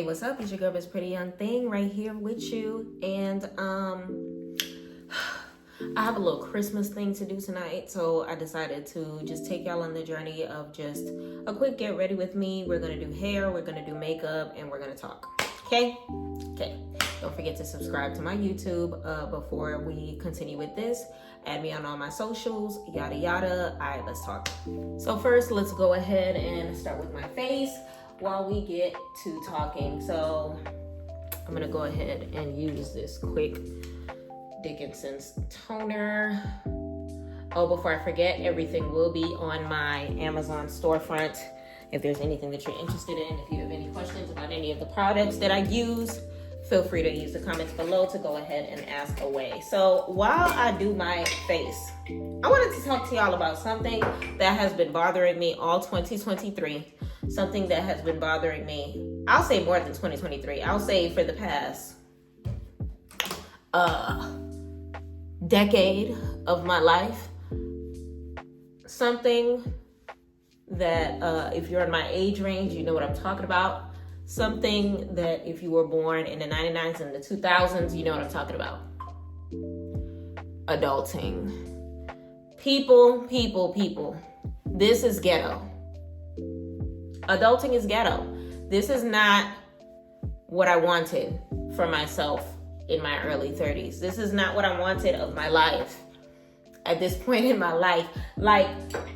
what's up? It's your girl, Miss Pretty Young Thing, right here with you. And I have a little Christmas thing to do tonight, so I decided to just take y'all on the journey of just a quick get ready with me. We're gonna do hair, we're gonna do makeup, and we're gonna talk. Okay? Okay. Don't forget to subscribe to my YouTube before we continue with this. Add me on all my socials, yada yada. All right, let's talk. So first, let's go ahead and start with my face while we get to talking. So I'm gonna go ahead and use this quick Dickinson's toner. Oh, before I forget, everything will be on my Amazon storefront. If there's anything that you're interested in, if you have any questions about any of the products that I use, feel free to use the comments below to go ahead and ask away. So while I do my face, I wanted to talk to y'all about something that has been bothering me all 2023. Something that has been bothering me, I'll say more than 2023. I'll say for the past decade of my life. Something that if you're in my age range, you know what I'm talking about. Something that if you were born in the 99s and the 2000s, you know what I'm talking about. Adulting. People. This is ghetto. Adulting is ghetto. This is not what I wanted for myself in my early 30s. This is not what I wanted of my life at this point in my life. Like,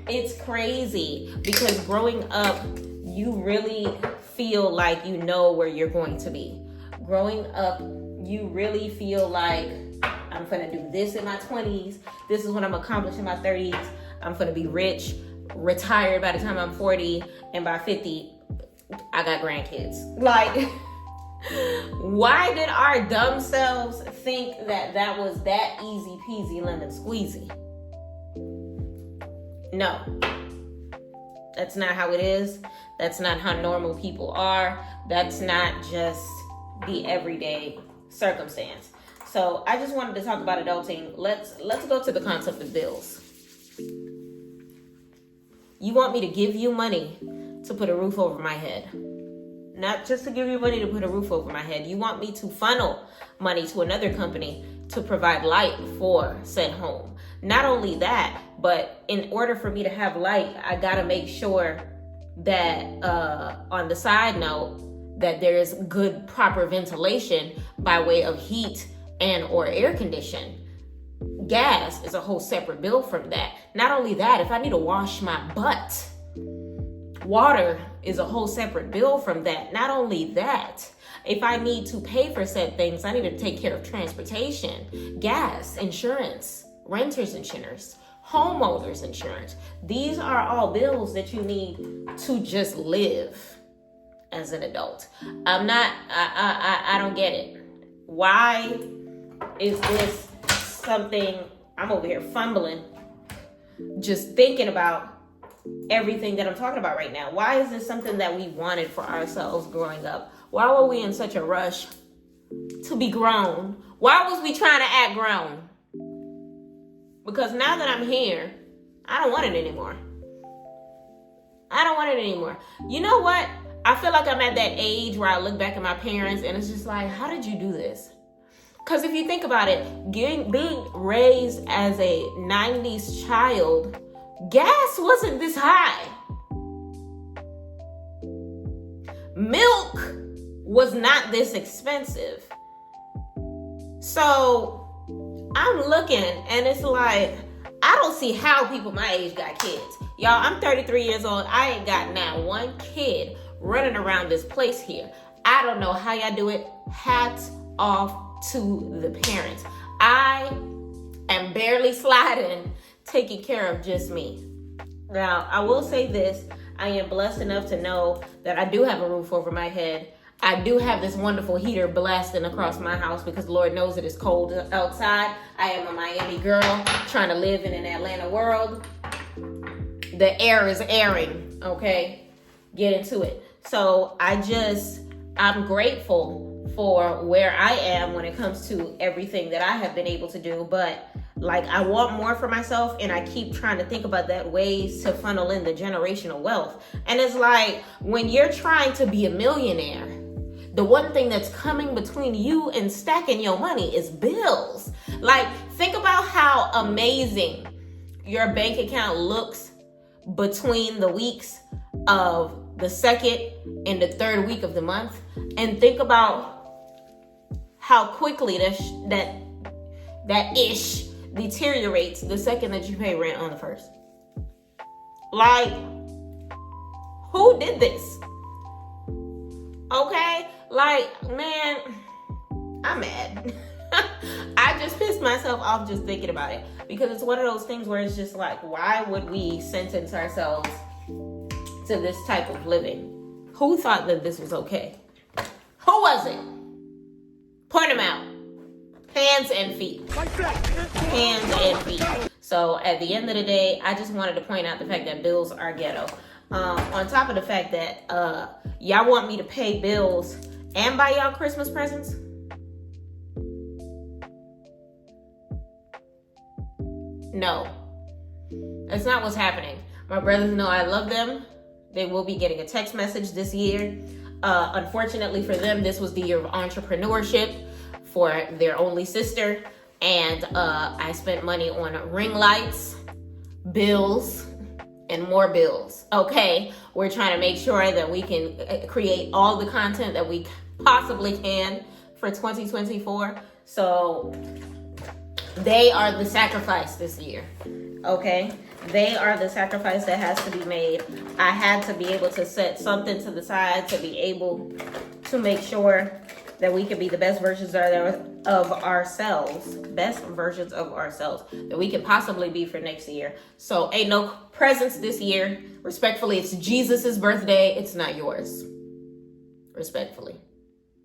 it's crazy because growing up, you really feel like you know where you're going to be. Growing up, you really feel like I'm gonna do this in my 20s. This is what I'm accomplishing in my 30s. I'm gonna be rich, retired by the time I'm 40, and by 50, I got grandkids. Like, why did our dumb selves think that that was that easy peasy lemon squeezy? No, that's not how it is. That's not how normal people are. That's not just the everyday circumstance. So I just wanted to talk about adulting. Let's go to the concept of bills. You want me to give you money to put a roof over my head. Not just to give you money to put a roof over my head. You want me to funnel money to another company to provide light for said home. Not only that, but in order for me to have light, I gotta make sure that on the side note, that there is good proper ventilation by way of heat and or air condition. Gas is a whole separate bill from that. Not only that, if I need to wash my butt, water is a whole separate bill from that. Not only that, if I need to pay for said things, I need to take care of transportation, gas, insurance, renter's insurance, homeowner's insurance. These are all bills that you need to just live as an adult. I don't get it. Why is this something I'm over here fumbling, just thinking about everything that I'm talking about right now? Why is this something that we wanted for ourselves growing up? Why were we in such a rush to be grown? Why was we trying to act grown? Because now that I'm here, I don't want it anymore. You know what? I feel like I'm at that age where I look back at my parents and it's just like, how did you do this? Because if you think about it, being raised as a 90s child, gas wasn't this high. Milk was not this expensive. So I'm looking and it's like, I don't see how people my age got kids. Y'all, I'm 33 years old. I ain't got not one kid running around this place here. I don't know how y'all do it. Hats off to the parents. I am barely sliding, taking care of just me. Now, I will say this. I am blessed enough to know that I do have a roof over my head. I do have this wonderful heater blasting across my house because Lord knows it is cold outside. I am a Miami girl trying to live in an Atlanta world. The air is airing, okay? Get into it. So I'm grateful for where I am when it comes to everything that I have been able to do. But like, I want more for myself, and I keep trying to think about that ways to funnel in the generational wealth. And it's like, when you're trying to be a millionaire, The one thing that's coming between you and stacking your money is bills. Like, think about how amazing your bank account looks between the weeks of the second and the third week of the month, and think about how quickly that ish deteriorates the second that you pay rent on the first. Like, who did this? Okay, like, man, I'm mad. I just pissed myself off just thinking about it, because it's one of those things where it's just like, why would we sentence ourselves to this type of living? Who thought that this was okay? Who was it? Point them out. Hands and feet. Hands and feet. So at the end of the day, I just wanted to point out the fact that bills are ghetto. On top of the fact that y'all want me to pay bills and buy y'all Christmas presents. No, that's not what's happening. My brothers know I love them. They will be getting a text message this year. Unfortunately for them, this was the year of entrepreneurship for their only sister. And I spent money on ring lights, bills, and more bills. Okay, we're trying to make sure that we can create all the content that we possibly can for 2024. So they are the sacrifice this year. Okay, they are the sacrifice that has to be made. I had to be able to set something to the side to be able to make sure that we can be the best versions of ourselves, best versions of ourselves that we can possibly be for next year. So ain't no presents this year. Respectfully, it's Jesus's birthday. It's not yours. Respectfully,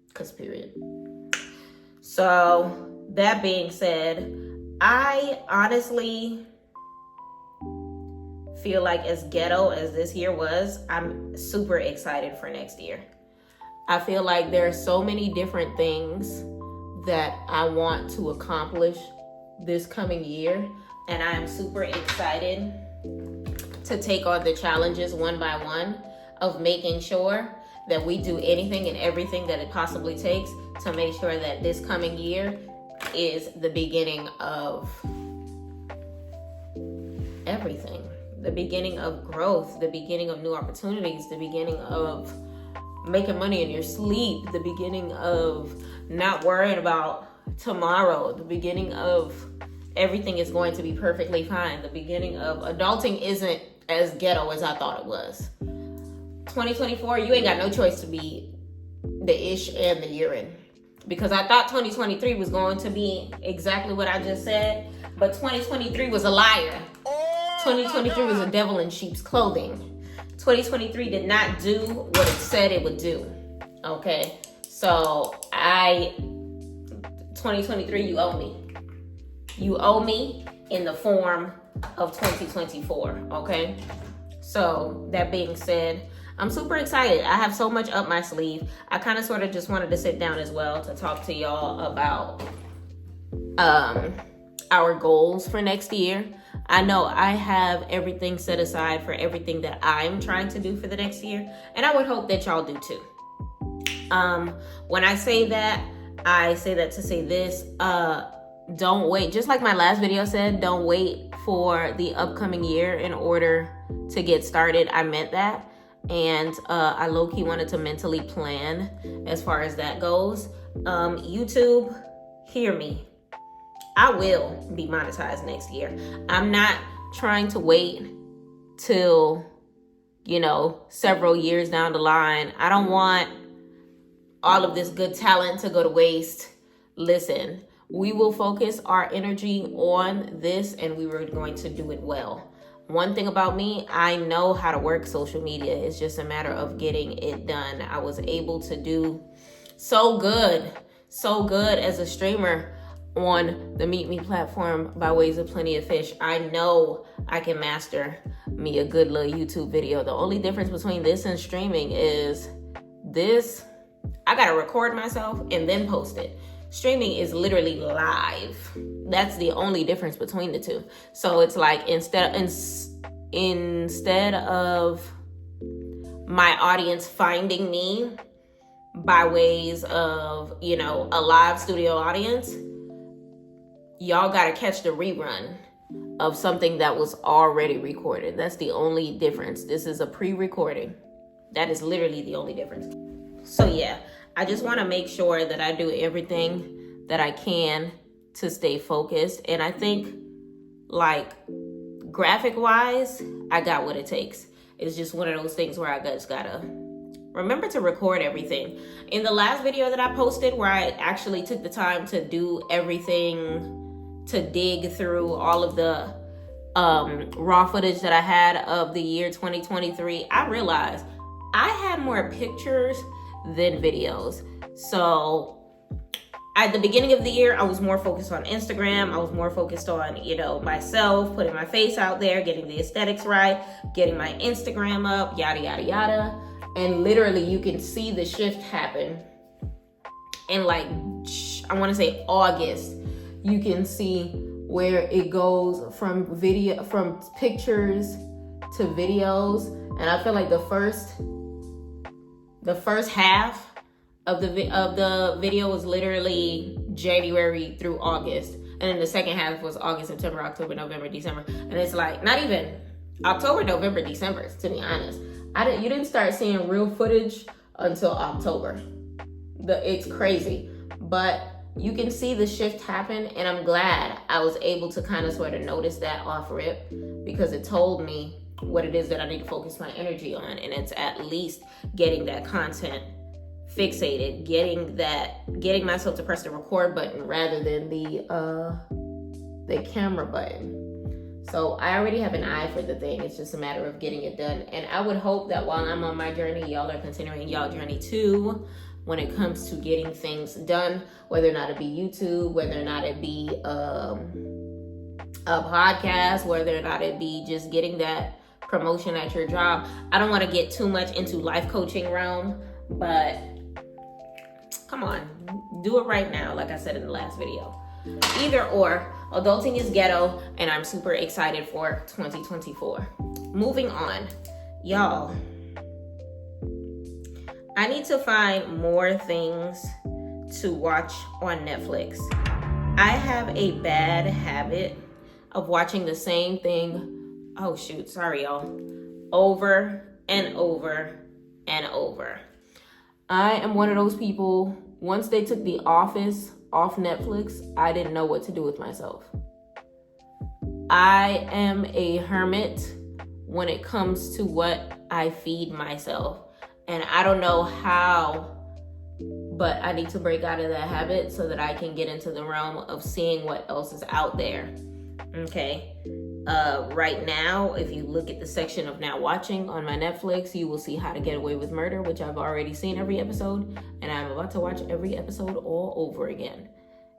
because period. So that being said, I honestly feel like, as ghetto as this year was, I'm super excited for next year. I feel like there are so many different things that I want to accomplish this coming year, and I am super excited to take on the challenges one by one of making sure that we do anything and everything that it possibly takes to make sure that this coming year is the beginning of everything. The beginning of growth, the beginning of new opportunities, the beginning of making money in your sleep, the beginning of not worrying about tomorrow, the beginning of everything is going to be perfectly fine, the beginning of adulting isn't as ghetto as I thought it was. 2024, you ain't got no choice to be the ish and the urine, because I thought 2023 was going to be exactly what I just said, but 2023 was a liar. 2023 was a devil in sheep's clothing. 2023 did not do what it said it would do. Okay, so 2023, you owe me. You owe me in the form of 2024. Okay, so that being said, I'm super excited. I have so much up my sleeve. I kind of sort of just wanted to sit down as well to talk to y'all about our goals for next year. I know I have everything set aside for everything that I'm trying to do for the next year, and I would hope that y'all do too. When I say that to say this, don't wait. Just like my last video said, don't wait for the upcoming year in order to get started. I meant that. And I low-key wanted to mentally plan as far as that goes. YouTube, hear me. I will be monetized next year. I'm not trying to wait till, several years down the line. I don't want all of this good talent to go to waste. Listen, we will focus our energy on this, and we were going to do it well. One thing about me, I know how to work social media. It's just a matter of getting it done. I was able to do so good as a streamer on the Meet Me platform by ways of Plenty of Fish. I know I can master me a good little YouTube video. The only difference between this and streaming is this, I gotta record myself and then post it. Streaming is literally live. That's the only difference between the two. So it's like instead of my audience finding me by ways of, you know, a live studio audience, y'all gotta catch the rerun of something that was already recorded. That's the only difference. This is a pre-recording. That is literally the only difference. So yeah, I just want to make sure that I do everything that I can to stay focused. And I think, like, graphic wise, I got what it takes. It's just one of those things where I just gotta remember to record everything. In the last video that I posted, where I actually took the time to do everything, to dig through all of the raw footage that I had of the year 2023, I realized I had more pictures than videos. So at the beginning of the year, I was more focused on Instagram. I was more focused on, you know, myself, putting my face out there, getting the aesthetics right, getting my Instagram up, yada, yada, yada. And literally you can see the shift happen in, like, I want to say August. You can see where it goes from pictures to videos. And I feel like the first half of the video was literally January through August. And then the second half was August, September, October, November, December. And it's like, not even October, November, December, to be honest. You didn't start seeing real footage until October. It's crazy. But you can see the shift happen, and I'm glad I was able to kind of sort of notice that off rip, because it told me what it is that I need to focus my energy on, and it's at least getting that content fixated, getting myself to press the record button rather than the camera button. So I already have an eye for the thing. It's just a matter of getting it done. And I would hope that while I'm on my journey, y'all are continuing y'all journey too, when it comes to getting things done, whether or not it be YouTube, whether or not it be a podcast, whether or not it be just getting that promotion at your job. I don't want to get too much into life coaching realm, but come on, do it right now, like I said in the last video. Either or, adulting is ghetto, and I'm super excited for 2024. Moving on, y'all. I need to find more things to watch on Netflix. I have a bad habit of watching the same thing, oh shoot, sorry y'all, over and over and over. I am one of those people, once they took The Office off Netflix, I didn't know what to do with myself. I am a hermit when it comes to what I feed myself. And I don't know how, but I need to break out of that habit so that I can get into the realm of seeing what else is out there. Okay. Right now, if you look at the section of Now Watching on my Netflix, you will see How to Get Away with Murder, which I've already seen every episode, and I'm about to watch every episode all over again.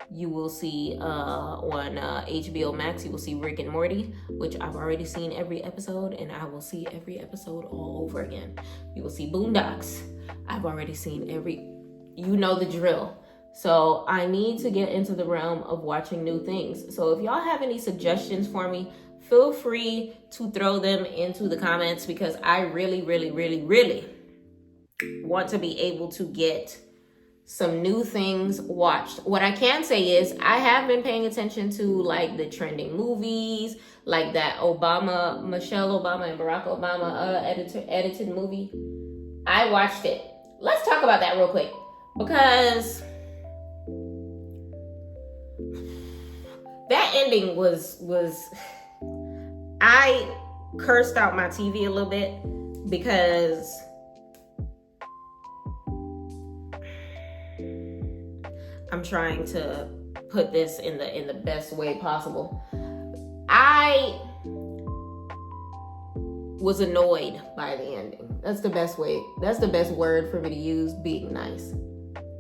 You will see on HBO Max, you will see Rick and Morty, which I've already seen every episode, and I will see every episode all over again. You will see Boondocks. I've already seen you know the drill. So I need to get into the realm of watching new things. So if y'all have any suggestions for me, feel free to throw them into the comments, because I really, really, really, really want to be able to get some new things watched. What I can say is I have been paying attention to, like, the trending movies, like that Michelle Obama and Barack Obama edited movie. I watched it. Let's talk about that real quick, because that ending was I cursed out my TV a little bit, because I'm trying to put this in the best way possible. I was annoyed by the ending. That's the best way. That's the best word for me to use, being nice.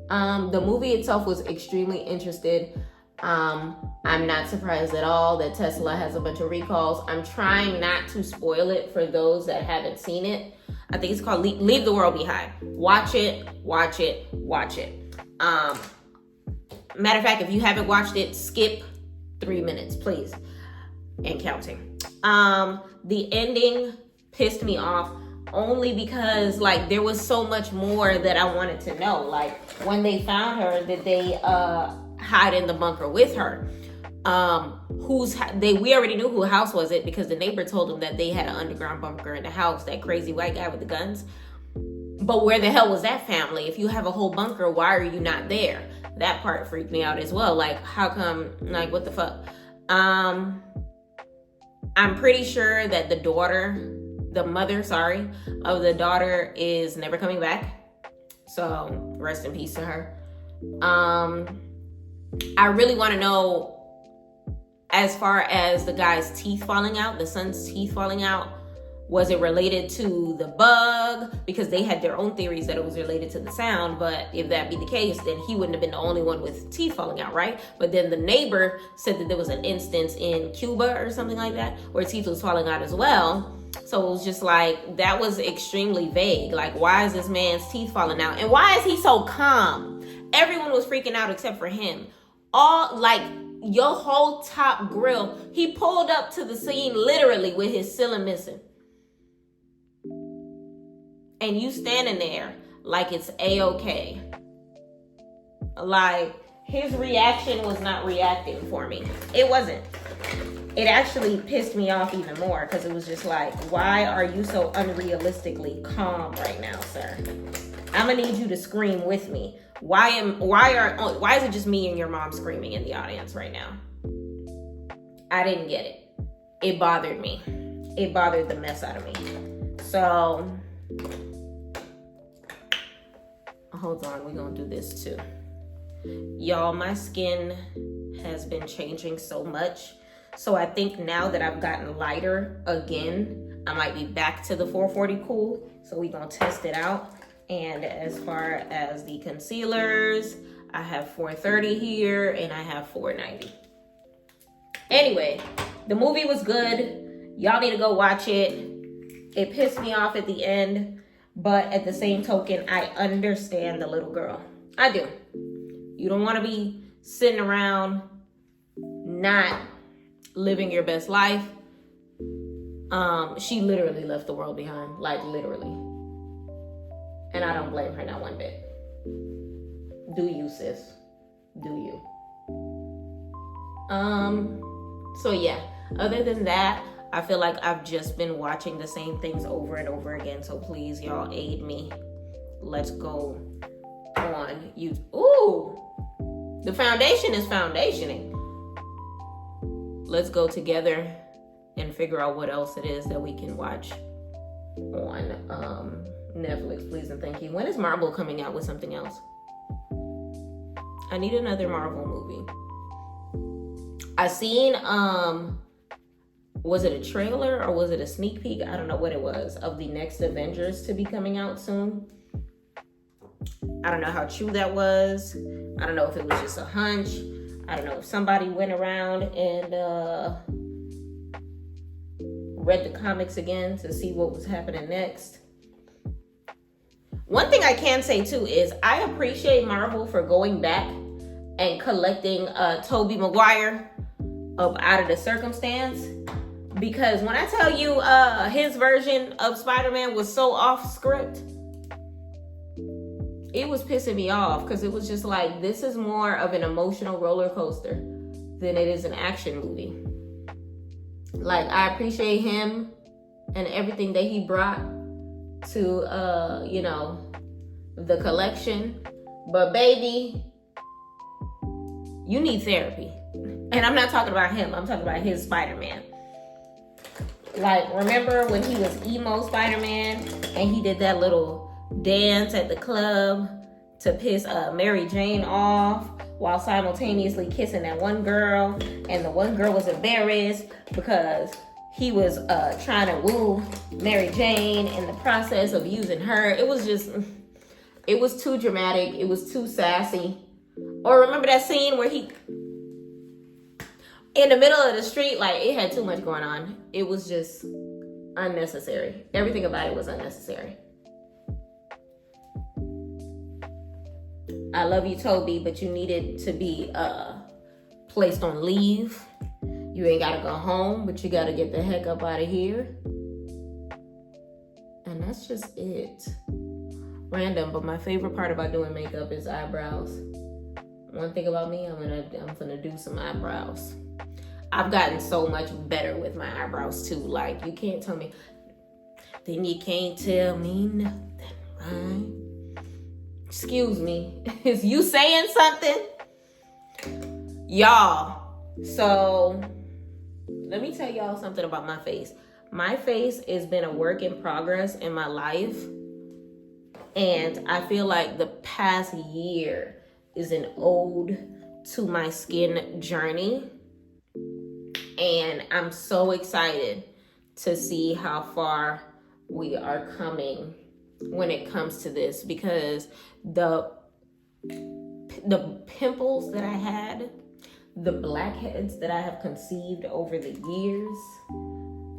The movie itself was extremely interested. I'm not surprised at all that Tesla has a bunch of recalls. I'm trying not to spoil it for those that haven't seen it. I think it's called Leave the World Behind. Watch it. Matter of fact, if you haven't watched it, skip 3 minutes, please, and counting. The ending pissed me off only because like there was so much more that I wanted to know. Like when they found her, did they hide in the bunker with her? We already knew who house was it because the neighbor told them that they had an underground bunker in the house, that crazy white guy with the guns. But where the hell was that family? If you have a whole bunker, why are you not there? That part freaked me out as well. Like, how come, like, what the fuck? I'm pretty sure that the mother of the daughter is never coming back. So rest in peace to her. I really want to know, as far as the guy's teeth falling out, the son's teeth falling out, was it related to the bug? Because they had their own theories that it was related to the sound, but if that be the case, then he wouldn't have been the only one with teeth falling out, right? But then the neighbor said that there was an instance in Cuba or something like that where teeth was falling out as well. So it was just like, that was extremely vague. Like, why is this man's teeth falling out? And why is he so calm? Everyone was freaking out except for him. All, like, your whole top grill, he pulled up to the scene literally with his ceiling missing. And you standing there like it's A-okay. Like, his reaction was not reacting for me. It wasn't. It actually pissed me off even more because it was just like, why are you so unrealistically calm right now, sir? I'm gonna need you to scream with me. Why is it just me and your mom screaming in the audience right now? I didn't get it. It bothered me. It bothered the mess out of me. So, hold on, we're gonna do this too. Y'all, my skin has been changing so much. So I think now that I've gotten lighter again, I might be back to the 440 cool. So we're gonna test it out. And as far as the concealers, I have 430 here and I have 490. Anyway, the movie was good. Y'all need to go watch it. It pissed me off at the end, but at the same token, I understand the little girl. I do. You don't want to be sitting around not living your best life. She literally left the world behind, like literally. And I don't blame her not one bit. Do you, sis? Do you? So yeah, other than that, I feel like I've just been watching the same things over and over again. So please, y'all, aid me. Let's go on YouTube. Ooh, the foundation is foundationing. Let's go together and figure out what else it is that we can watch on Netflix, please and thank you. When is Marvel coming out with something else? I need another Marvel movie. I seen, was it a trailer or was it a sneak peek? I don't know what it was, of the next Avengers to be coming out soon. I don't know how true that was. I don't know if it was just a hunch. I don't know if somebody went around and read the comics again to see what was happening next. One thing I can say too is I appreciate Marvel for going back and collecting Tobey Maguire up out of the circumstance, because when I tell you his version of Spider-Man was so off script, it was pissing me off because it was just like, this is more of an emotional roller coaster than it is an action movie. Like, I appreciate him and everything that he brought to you know, the collection, but baby, you need therapy. And I'm not talking about him, I'm talking about his Spider-Man. Like, remember when he was emo Spider-Man and he did that little dance at the club to piss Mary Jane off while simultaneously kissing that one girl, and the one girl was embarrassed because he was trying to woo Mary Jane in the process of using her. It was just, it was too dramatic. It was too sassy. Or remember that scene where he, in the middle of the street, like, it had too much going on. It was just unnecessary. Everything about it was unnecessary. I love you, Toby, but you needed to be placed on leave. You ain't gotta go home, but you gotta get the heck up out of here. And that's just it. Random, but my favorite part about doing makeup is eyebrows. One thing about me, I'm gonna do some eyebrows. I've gotten so much better with my eyebrows too. Like, you can't tell me, then you can't tell me nothing, right? Excuse me, is you saying something? Y'all, so let me tell y'all something about my face. My face has been a work in progress in my life. And I feel like the past year is an ode to my skin journey. And I'm so excited to see how far we are coming when it comes to this, because the pimples that I had, the blackheads that I have conceived over the years,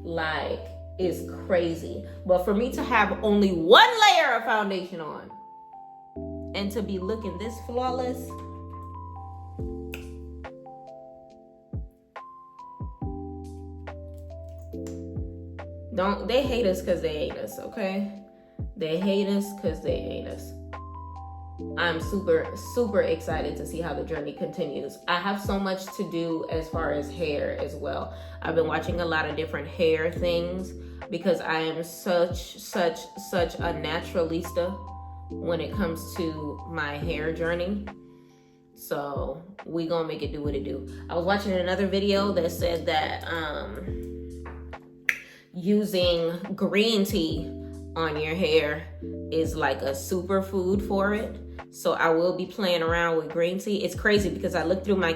like, is crazy. But for me to have only one layer of foundation on and to be looking this flawless, they hate us because they hate us, okay? They hate us because they hate us. I'm super, super excited to see how the journey continues. I have so much to do as far as hair as well. I've been watching a lot of different hair things because I am such a naturalista when it comes to my hair journey. So we gonna make it do what it do. I was watching another video that said that using green tea on your hair is like a superfood for it. So I will be playing around with green tea. It's crazy because I looked through my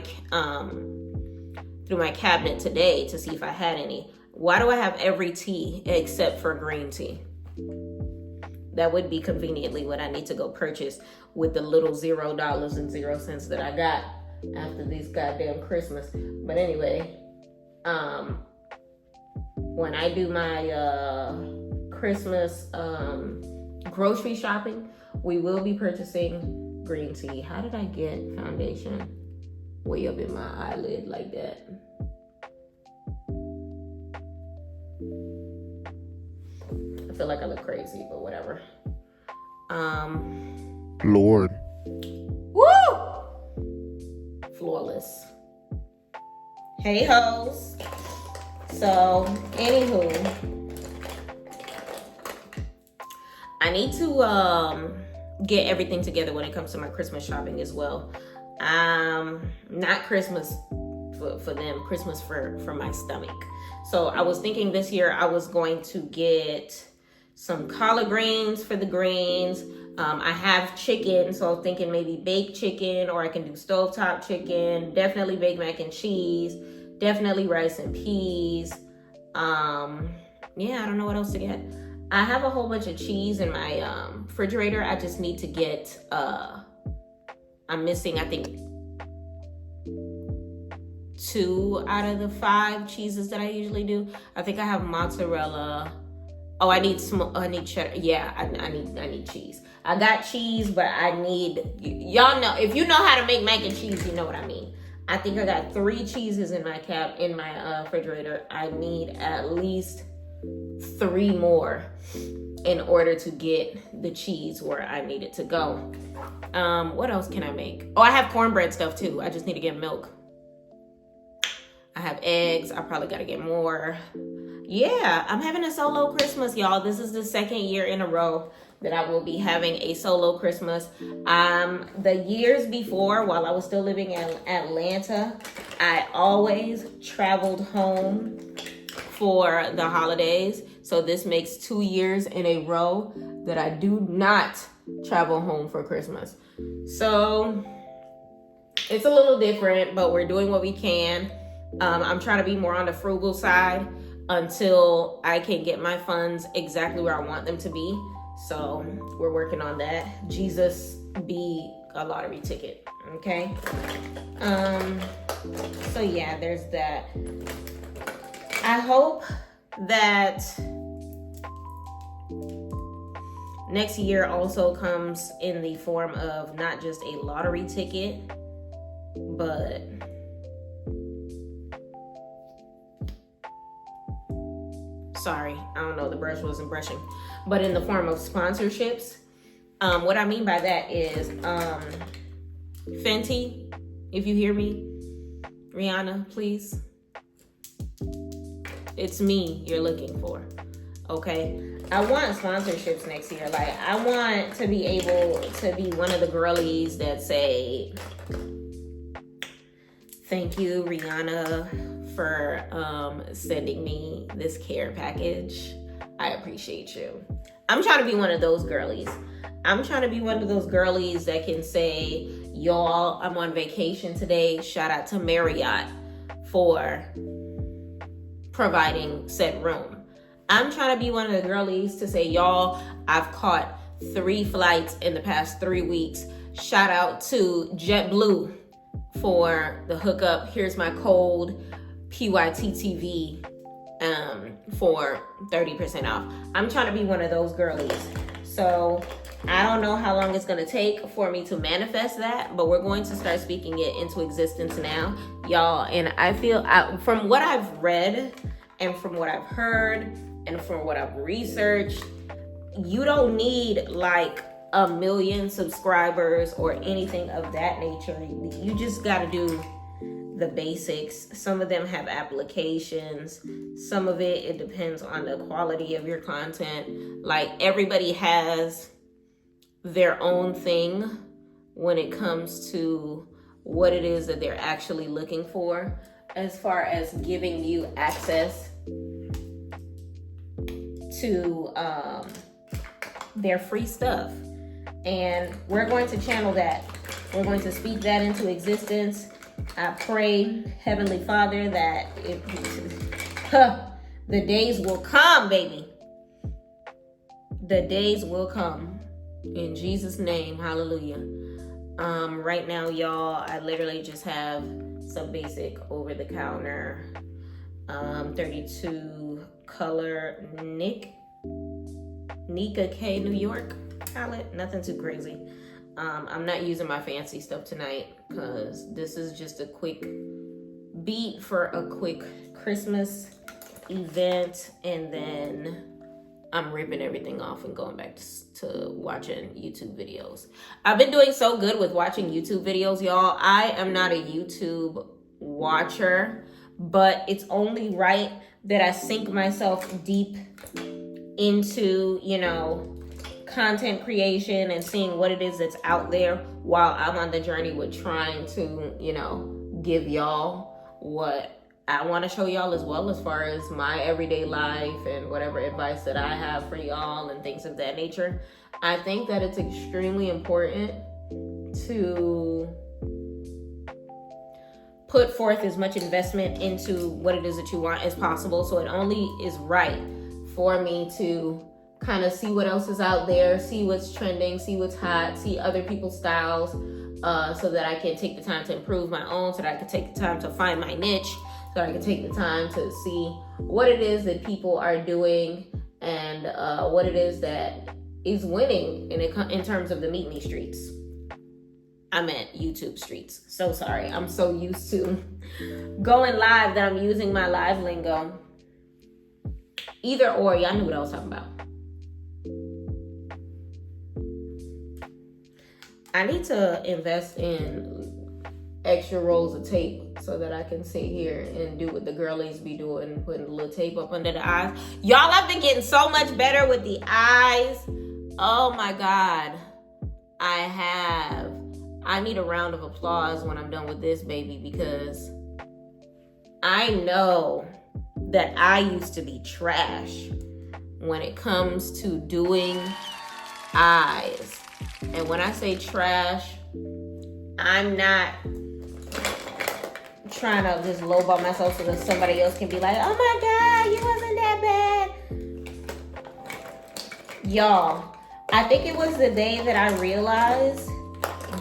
cabinet today to see if I had any. Why do I have every tea except for green tea? That would be conveniently what I need to go purchase with the little $0.00 that I got after this goddamn Christmas. But anyway, when I do my Christmas grocery shopping, we will be purchasing green tea. How did I get foundation way up in my eyelid like that? I feel like I look crazy, but whatever. Lord. Woo! Flawless. Hey hoes. So, anywho, I need to get everything together when it comes to my Christmas shopping as well. Not Christmas for them, Christmas for my stomach. So I was thinking this year I was going to get some collard greens for the greens. I have chicken, so I was thinking maybe baked chicken, or I can do stovetop chicken. Definitely baked mac and cheese. Definitely rice and peas. Yeah, I don't know what else to get. I have a whole bunch of cheese in my refrigerator. I just need to get, I'm missing, I think, 2 out of the 5 cheeses that I usually do. I think I have mozzarella. Oh, I need cheddar. Yeah, I need cheese. I got cheese, but I need, y'all know, if you know how to make mac and cheese, you know what I mean. I think I got 3 cheeses in my refrigerator. I need at least 3 more in order to get the cheese where I need it to go. What else can I make? Oh, I have cornbread stuff too. I just need to get milk. I have eggs. I probably gotta get more. Yeah, I'm having a solo Christmas, y'all. This is the 2nd year in a row that I will be having a solo Christmas. The years before, while I was still living in Atlanta, I always traveled home for the holidays. So this makes 2 years in a row that I do not travel home for Christmas. So it's a little different, but we're doing what we can. I'm trying to be more on the frugal side until I can get my funds exactly where I want them to be. So we're working on that. Jesus be a lottery ticket, okay? So yeah, there's that. I hope that next year also comes in the form of not just a lottery ticket, but Sorry, I don't know, the brush wasn't brushing. But in the form of sponsorships. What I mean by that is Fenty, if you hear me, Rihanna, please. It's me you're looking for, okay? I want sponsorships next year. Like, I want to be able to be one of the girlies that say, thank you, Rihanna, for sending me this care package. I appreciate you. I'm trying to be one of those girlies. I'm trying to be one of those girlies that can say, y'all, I'm on vacation today. Shout out to Marriott for providing said room. I'm trying to be one of the girlies to say, y'all, I've caught 3 flights in the past 3 weeks. Shout out to JetBlue for the hookup. Here's my code, PYTTV, for 30% off. I'm trying to be one of those girlies. So I don't know how long it's going to take for me to manifest that, but we're going to start speaking it into existence now, y'all. And I feel, from what I've read and from what I've heard and from what I've researched, you don't need like 1 million subscribers or anything of that nature. You just got to do the basics. Some of them have applications. Some of it depends on the quality of your content. Like, everybody has their own thing when it comes to what it is that they're actually looking for as far as giving you access to their free stuff. And we're going to channel that. We're going to speak that into existence. I pray, Heavenly Father, that the days will come, baby. The days will come. In Jesus' name, hallelujah. Right now, y'all, I literally just have some basic over-the-counter 32 color Nika K New York palette. Nothing too crazy. I'm not using my fancy stuff tonight because this is just a quick beat for a quick Christmas event, and then I'm ripping everything off and going back to watching YouTube videos. I've been doing so good with watching YouTube videos, y'all. I am not a YouTube watcher, but it's only right that I sink myself deep into, content creation and seeing what it is that's out there while I'm on the journey with trying to, give y'all what I want to show y'all as well, as far as my everyday life and whatever advice that I have for y'all and things of that nature. I think that it's extremely important to put forth as much investment into what it is that you want as possible. So it only is right for me to kind of see what else is out there, see what's trending, see what's hot, see other people's styles, so that I can take the time to improve my own, so that I can take the time to find my niche, so that I can take the time to see what it is that people are doing and what it is that is winning in terms of the meet me streets. I meant YouTube streets. So sorry. I'm so used to going live that I'm using my live lingo. Either or, y'all knew what I was talking about. I need to invest in extra rolls of tape so that I can sit here and do what the girlies be doing, putting a little tape up under the eyes. Y'all, I've been getting so much better with the eyes. Oh my God. I need a round of applause when I'm done with this, baby, because I know that I used to be trash when it comes to doing eyes. And when I say trash, I'm not trying to just lowball myself so that somebody else can be like, oh my God, you wasn't that bad. Y'all, I think it was the day that I realized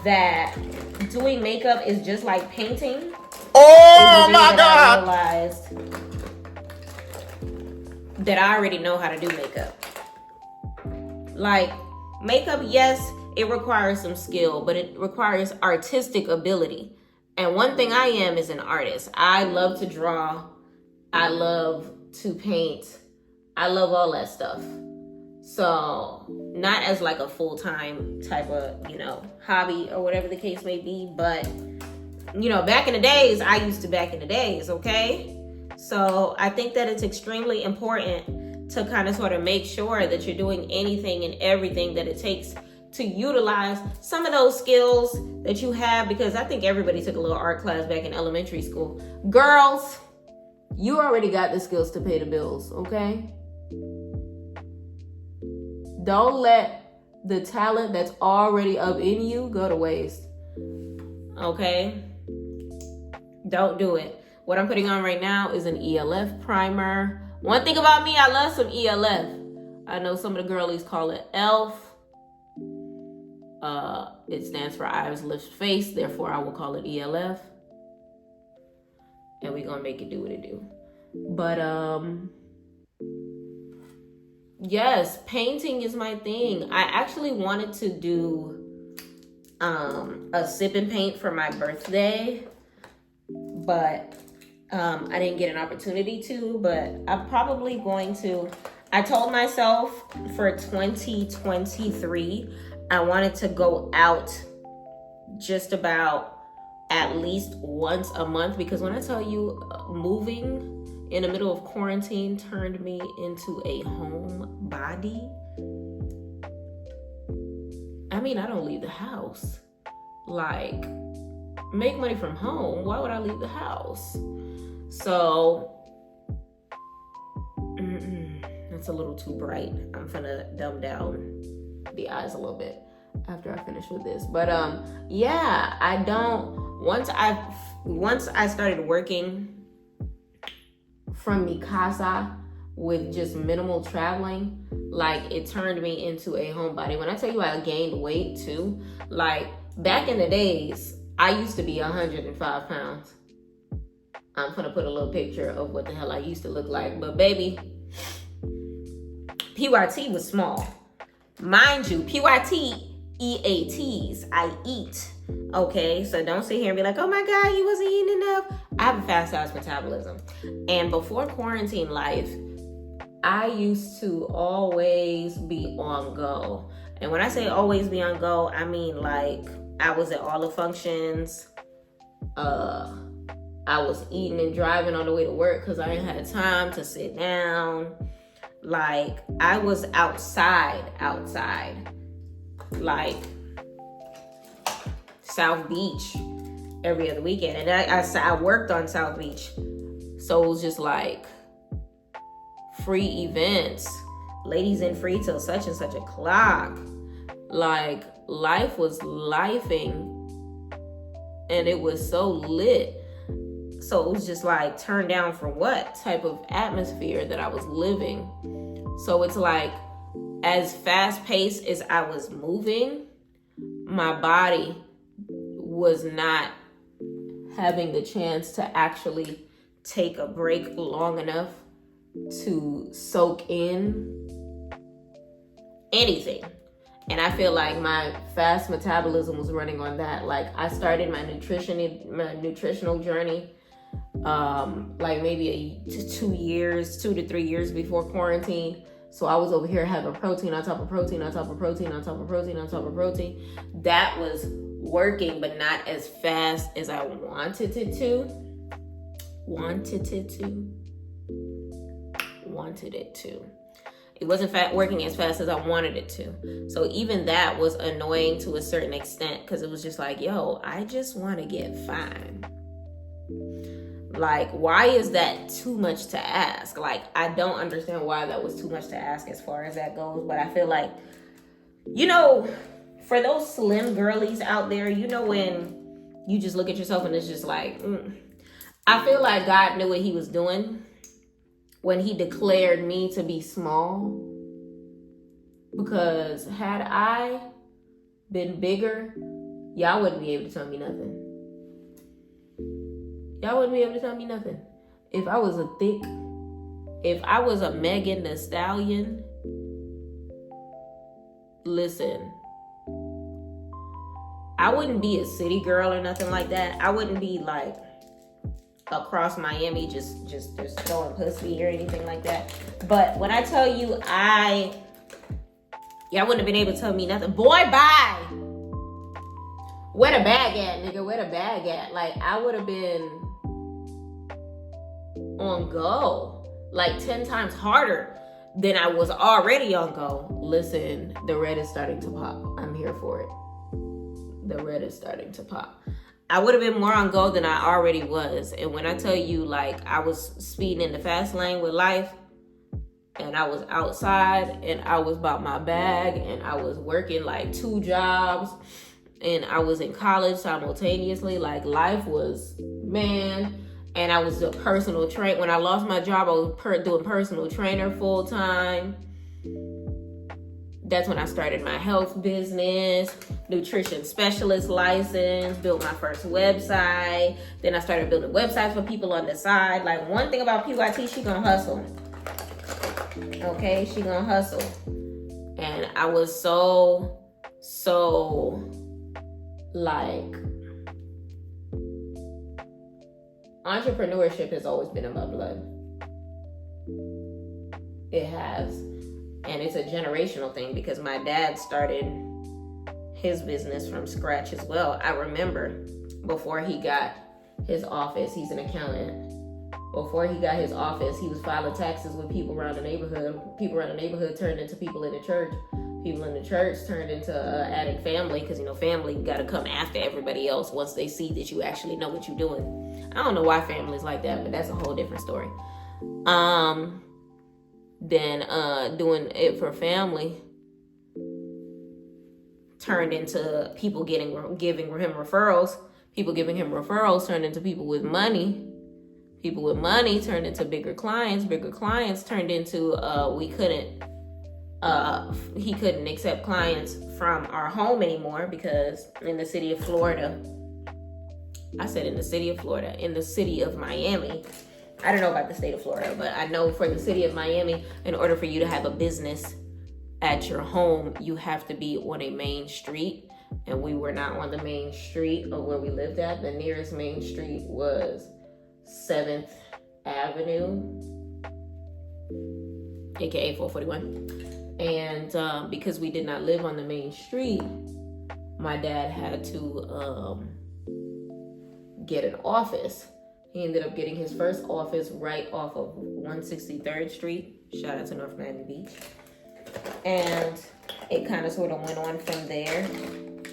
that doing makeup is just like painting. Oh my God. I realized that I already know how to do makeup. Like, makeup, yes, it requires some skill, but it requires artistic ability. And one thing I am is an artist. I love to draw. I love to paint. I love all that stuff. So not as like a full-time type of, hobby or whatever the case may be, but back in the days, okay? So I think that it's extremely important to kind of sort of make sure that you're doing anything and everything that it takes to utilize some of those skills that you have, because I think everybody took a little art class back in elementary school. Girls, you already got the skills to pay the bills, okay? Don't let the talent that's already up in you go to waste, okay? Don't do it. What I'm putting on right now is an ELF primer. One thing about me, I love some ELF. I know some of the girlies call it ELF. It stands for eyes, lips, face. Therefore, I will call it ELF. And we're gonna make it do what it do. But yes, painting is my thing. I actually wanted to do a sip and paint for my birthday, but I didn't get an opportunity to. But I'm probably going to. I told myself for 2023, I wanted to go out just about at least once a month, because when I tell you, moving in the middle of quarantine turned me into a homebody. I mean, I don't leave the house. Like, make money from home. Why would I leave the house? So, it's a little too bright. I'm gonna dumb down the eyes a little bit after I finish with this. But yeah, I don't. Once I started working from mi casa with just minimal traveling, like, it turned me into a homebody. When I tell you I gained weight too, like, back in the days, I used to be 105 pounds. I'm gonna put a little picture of what the hell I used to look like. But baby, PYT was small. Mind you, PYT EATs, I eat. Okay, so don't sit here and be like, oh my God, you wasn't eating enough. I have a fast metabolism. And before quarantine life, I used to always be on go. And when I say always be on go, I mean, like, I was at all the functions. I was eating and driving on the way to work because I didn't have time to sit down. Like, I was outside, like South Beach every other weekend. And I worked on South Beach. So it was just like free events. Ladies in free till such and such o'clock. Like, life was lifing. And it was so lit. So it was just like, turned down for what type of atmosphere that I was living. So it's like, as fast paced as I was moving, my body was not having the chance to actually take a break long enough to soak in anything. And I feel like my fast metabolism was running on that. Like, I started my nutritional journey like maybe 2 to 3 years before quarantine. So I was over here having protein on top of protein on top of protein on top of protein on top of protein. That was working, but not as fast as I wanted it to. It wasn't working as fast as I wanted it to. So even that was annoying to a certain extent, because it was just like, yo, I just want to get fine. Like, why is that too much to ask? Like, I don't understand why that was too much to ask as far as that goes. But I feel like, for those slim girlies out there, when you just look at yourself and it's just like, I feel like God knew what he was doing when he declared me to be small. Because had I been bigger, y'all wouldn't be able to tell me nothing. Y'all wouldn't be able to tell me nothing. If I was a Megan Thee Stallion, listen, I wouldn't be a city girl or nothing like that. I wouldn't be like across Miami just throwing pussy or anything like that. But when I tell you, y'all wouldn't have been able to tell me nothing. Boy, bye. Where the bag at, nigga? Where the bag at? Like, I would have been on go, like 10 times harder than I was already on go. Listen, the red is starting to pop. I'm here for it. The red is starting to pop. I would have been more on go than I already was. And when I tell you, like, I was speeding in the fast lane with life, and I was outside, and I was about my bag, and I was working like 2 jobs, and I was in college simultaneously. Like, life was, man. And I was a personal trainer. When I lost my job, I was doing personal trainer full time. That's when I started my health business, nutrition specialist license, built my first website. Then I started building websites for people on the side. Like, one thing about PYT, she gonna hustle. Okay, she gonna hustle. And I was so like, entrepreneurship has always been in my blood. It has. And it's a generational thing because my dad started his business from scratch as well. I remember before he got his office, he's an accountant. Before he got his office, he was filing taxes with people around the neighborhood. People around the neighborhood turned into people in the church. People in the church turned into adding family, because, you know, family got to come after everybody else once they see that you actually know what you're doing. I don't know why family's like that, but that's a whole different story. Then doing it for family turned into people giving him referrals. People giving him referrals turned into people with money. People with money turned into bigger clients. Bigger clients turned into he couldn't accept clients from our home anymore, because in the city of Florida, I said in the city of Florida, in the city of Miami, I don't know about the state of Florida, but I know for the city of Miami, in order for you to have a business at your home, you have to be on a main street. And we were not on the main street of where we lived at. The nearest main street was 7th Avenue, aka 441. And because we did not live on the main street, my dad had to get an office. He ended up getting his first office right off of 163rd Street. Shout out to North Miami Beach. And it kind of sort of went on from there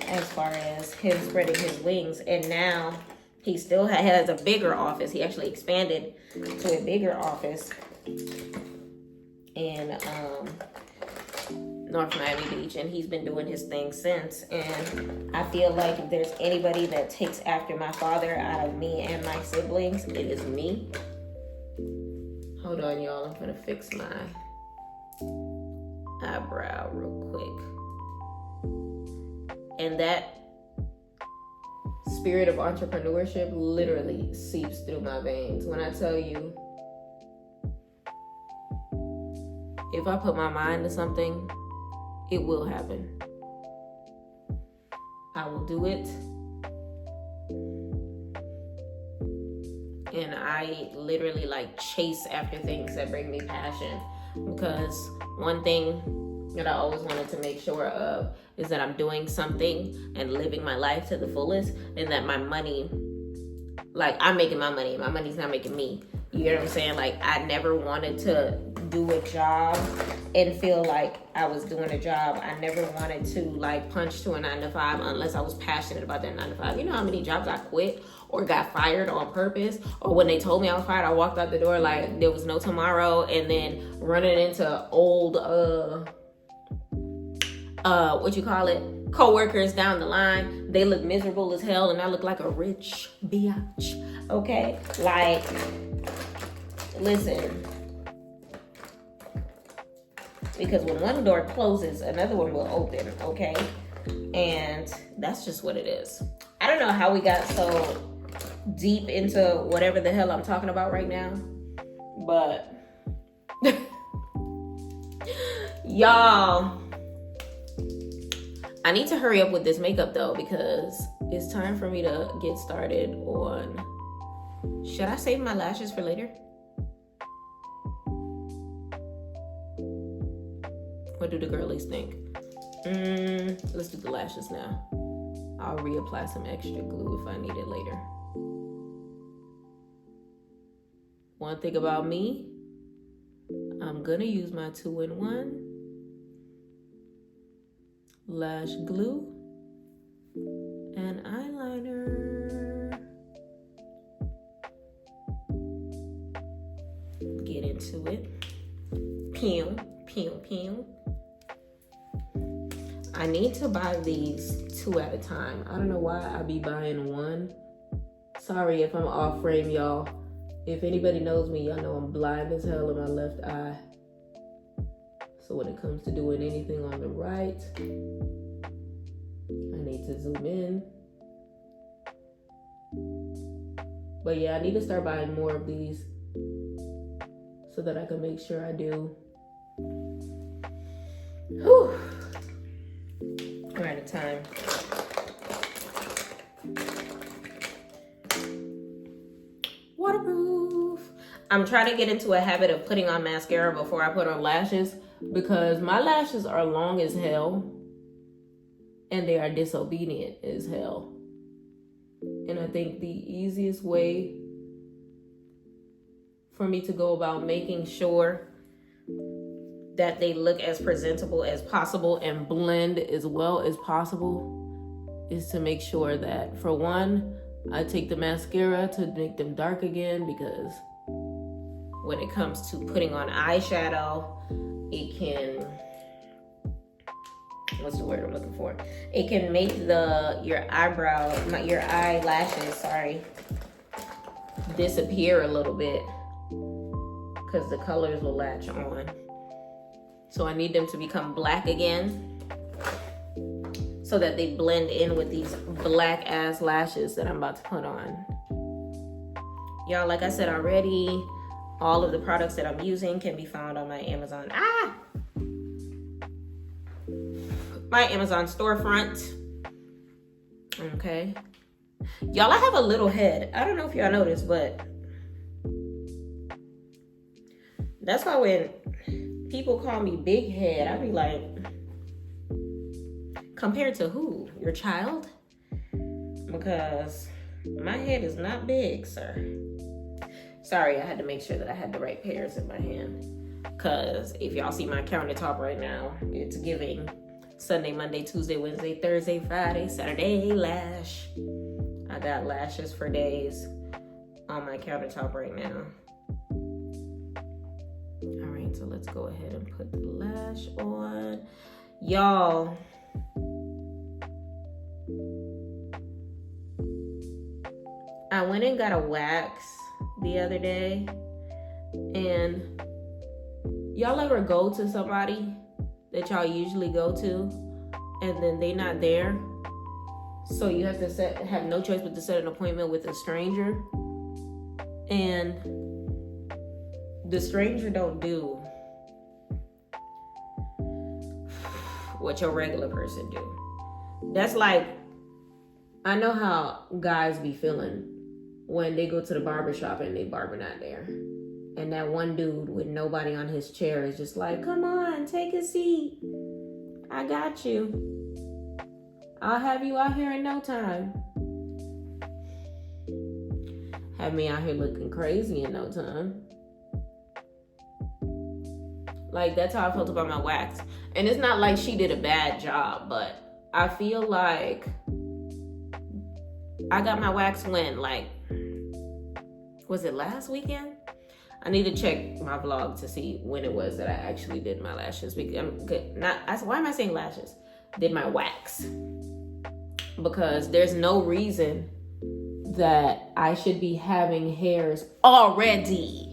as far as him spreading his wings. And now he still has a bigger office. He actually expanded to a bigger office in North Miami Beach, and he's been doing his thing since. And I feel like if there's anybody that takes after my father out of me and my siblings, it is me. Hold on, y'all. I'm gonna fix my eyebrow real quick. And that spirit of entrepreneurship literally seeps through my veins. When I tell you, if I put my mind to something, it will happen. I will do it. And I literally like chase after things that bring me passion, because one thing that I always wanted to make sure of is that I'm doing something and living my life to the fullest, and that my money, like, I'm making my money. My money's not making me. You get what I'm saying? Like, I never wanted to do a job and feel like I was doing a job. I never wanted to like punch to a 9-to-5 unless I was passionate about that 9-to-5. You know how many jobs I quit or got fired on purpose? Or when they told me I was fired, I walked out the door like there was no tomorrow, and then running into old co-workers down the line. They look miserable as hell, and I look like a rich biatch. Okay? Like, listen. Because when one door closes, another one will open, okay? And that's just what it is. I don't know how we got so deep into whatever the hell I'm talking about right now, but y'all, I need to hurry up with this makeup though, because it's time for me to get started on Should I save my lashes for later? What do the girlies think? Let's do the lashes now. I'll reapply some extra glue if I need it later. One thing about me, I'm gonna use my 2-in-1 lash glue and eyeliner. Get into it. Pew, pew, pew. I need to buy these 2 at a time. I don't know why I be buying one. Sorry if I'm off frame, y'all. If anybody knows me, y'all know I'm blind as hell in my left eye. So when it comes to doing anything on the right, I need to zoom in. But yeah, I need to start buying more of these so that I can make sure I do. Whew. We're out of time. Waterproof. I'm trying to get into a habit of putting on mascara before I put on lashes because my lashes are long as hell and they are disobedient as hell. And I think the easiest way for me to go about making sure that they look as presentable as possible and blend as well as possible is to make sure that, for one, I take the mascara to make them dark again, because when it comes to putting on eyeshadow, it can, what's the word I'm looking for? It can make your eyelashes, disappear a little bit because the colors will latch on. So I need them to become black again so that they blend in with these black ass lashes that I'm about to put on. Y'all, like I said already, all of the products that I'm using can be found on my Amazon. My Amazon storefront. Okay. Y'all, I have a little head. I don't know if y'all noticed, but that's why when people call me big head, I be like, compared to who? Your child? Because my head is not big, sir. Sorry, I had to make sure that I had the right pairs in my hand. Because if y'all see my countertop right now, it's giving Sunday, Monday, Tuesday, Wednesday, Thursday, Friday, Saturday lash. I got lashes for days on my countertop right now. All right, so let's go ahead and put the lash on. Y'all, I went and got a wax the other day, and y'all ever go to somebody that y'all usually go to and then they not there, so you have to have no choice but to set an appointment with a stranger, and the stranger don't do what your regular person do. That's like, I know how guys be feeling when they go to the barbershop and they barber not there. And that one dude with nobody on his chair is just like, come on, take a seat. I got you. I'll have you out here in no time. Have me out here looking crazy in no time. Like, that's how I felt about my wax. And it's not like she did a bad job, but I feel like I got my wax when, like, was it last weekend? I need to check my vlog to see when it was that I actually did my lashes. Why am I saying lashes? Did my wax. Because there's no reason that I should be having hairs already.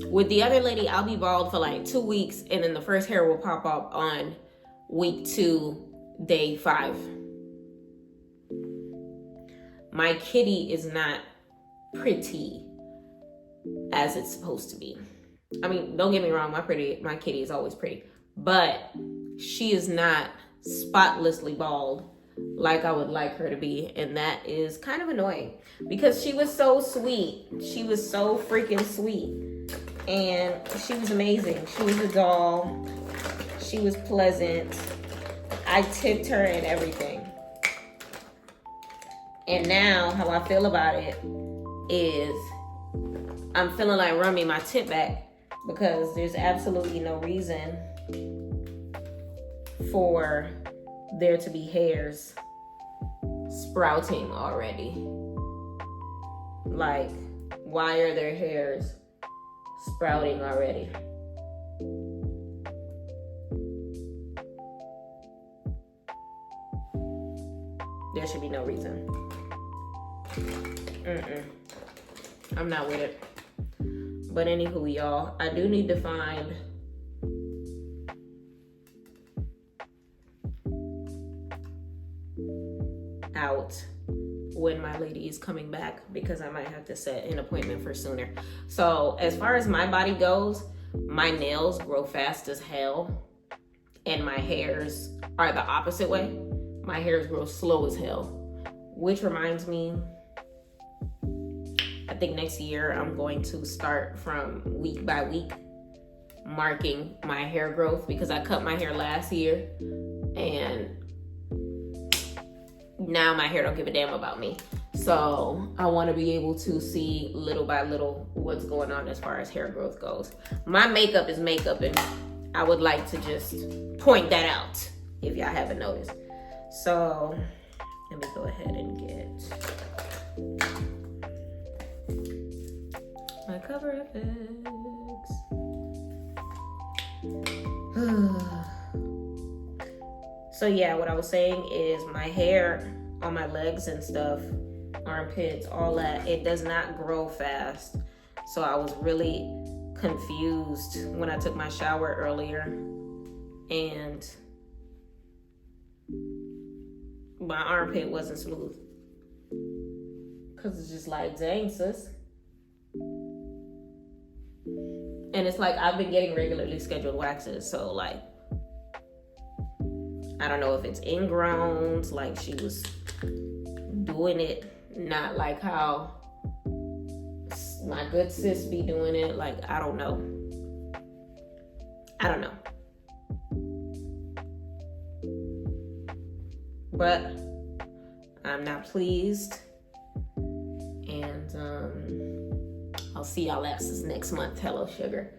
With the other lady, I'll be bald for like 2 weeks, and then the first hair will pop up on week 2, day 5. My kitty is not pretty as it's supposed to be. I mean, don't get me wrong, my kitty is always pretty, but she is not spotlessly bald like I would like her to be. And that is kind of annoying because she was so sweet. She was so freaking sweet. And she was amazing. She was a doll. She was pleasant. I tipped her and everything. And now how I feel about it is I'm feeling like run me my tip back because there's absolutely no reason for there to be hairs sprouting already. Like, why are there hairs sprouting already? There should be no reason. I'm not with it. But anywho, y'all, I do need to find out when my lady is coming back because I might have to set an appointment for sooner. So as far as my body goes, my nails grow fast as hell and my hairs are the opposite way. My hairs grow slow as hell, which reminds me, I think next year I'm going to start from week by week marking my hair growth because I cut my hair last year and now my hair don't give a damn about me. So I want to be able to see little by little what's going on as far as hair growth goes. My makeup is makeup and I would like to just point that out if y'all haven't noticed. So let me go ahead and get my cover FX. So yeah, what I was saying is my hair on my legs and stuff, armpits, all that, it does not grow fast. So I was really confused when I took my shower earlier and my armpit wasn't smooth. Cause it's just like, dang, sis. And it's like, I've been getting regularly scheduled waxes. So like, I don't know if it's ingrowns, like she was doing it, not like how my good sis be doing it. Like, I don't know. But I'm not pleased. And I'll see y'all asses next month. Hello, sugar.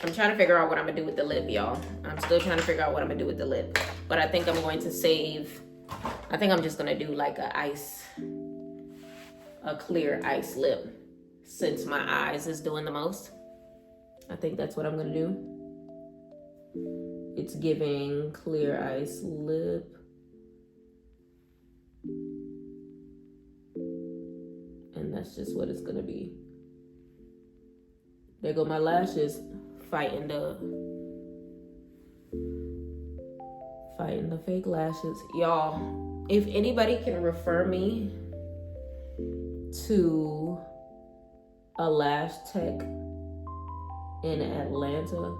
I'm trying to figure out what I'm gonna do with the lip, y'all. I'm still trying to figure out what I'm gonna do with the lip. But I think I'm going to save, I think I'm just gonna do like a clear ice lip since my eyes is doing the most. I think that's what I'm gonna do. It's giving clear ice lip. And that's just what it's gonna be. There go my lashes fighting the fake lashes. Y'all, if anybody can refer me to a lash tech in Atlanta,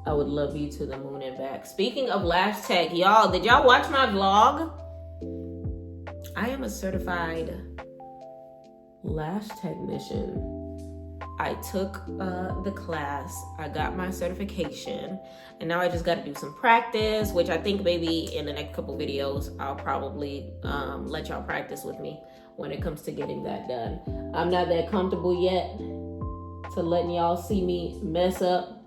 I would love you to the moon and back. Speaking of lash tech, y'all, did y'all watch my vlog? I am a certified lash technician. I took the class, I got my certification, and now I just got to do some practice, which I think maybe in the next couple videos, I'll probably let y'all practice with me when it comes to getting that done. I'm not that comfortable yet to letting y'all see me mess up,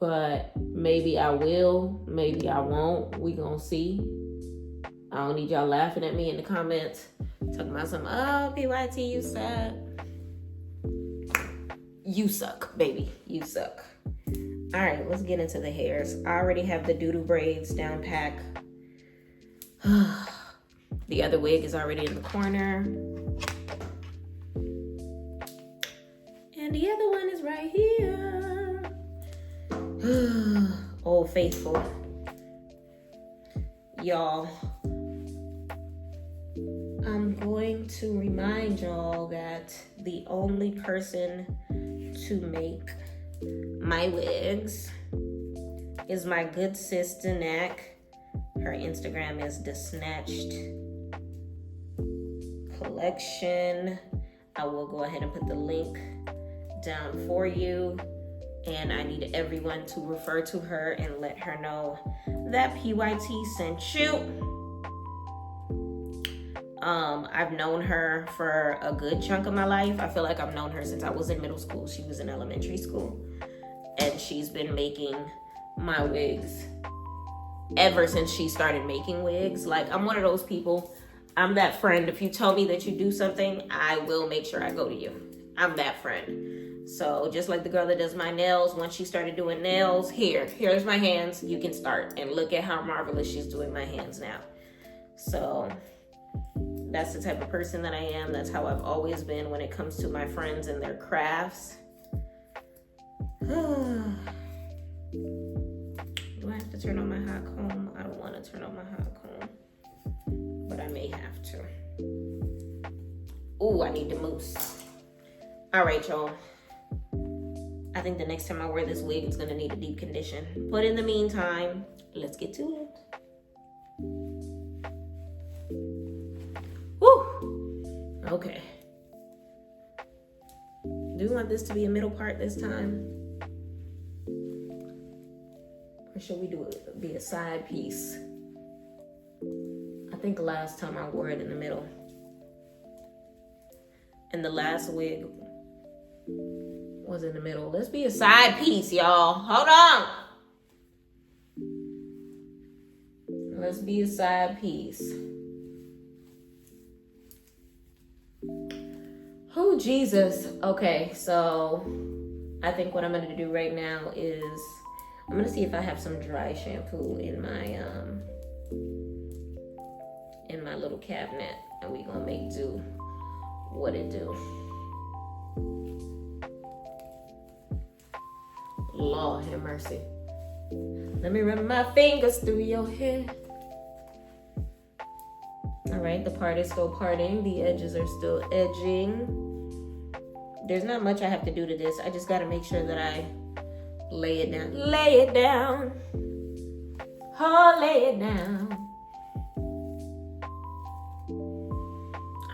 but maybe I will, maybe I won't. We gonna see. I don't need y'all laughing at me in the comments, talking about some, oh, PYT, you suck. You suck, baby. You suck. All right, let's get into the hairs. I already have the doo-doo braids down pack. The other wig is already in the corner. And the other one is right here. Old Faithful. Y'all, I'm going to remind y'all that the only person to make my wigs is my good sis Danak. Her Instagram is the Snatched Collection. I will go ahead and put the link down for you. And I need everyone to refer to her and let her know that PYT sent you. I've known her for a good chunk of my life. I feel like I've known her since I was in middle school. She was in elementary school. And she's been making my wigs ever since she started making wigs. Like, I'm one of those people. I'm that friend. If you tell me that you do something, I will make sure I go to you. I'm that friend. So just like the girl that does my nails, once she started doing nails, here's my hands. You can start. And look at how marvelous she's doing my hands now. So that's the type of person that I am. That's how I've always been when it comes to my friends and their crafts. Do I have to turn on my hot comb? I don't want to turn on my hot comb, but I may have to. Ooh, I need the mousse. All right, y'all. I think the next time I wear this wig, it's gonna need a deep condition. But in the meantime, let's get to it. Woo! Okay. Do you want this to be a middle part this time? Or should we do it be a side piece? I think last time I wore it in the middle. And the last wig was in the middle. Let's be a side piece, y'all. Hold on. Let's be a side piece. Oh, Jesus. Okay, so I think what I'm going to do right now is I'm going to see if I have some dry shampoo in my little cabinet, and we're going to make do what it do. Lord have mercy. Let me run my fingers through your hair. All right, the part is still parting. The edges are still edging. There's not much I have to do to this. I just got to make sure that I lay it down. Lay it down. Oh, lay it down.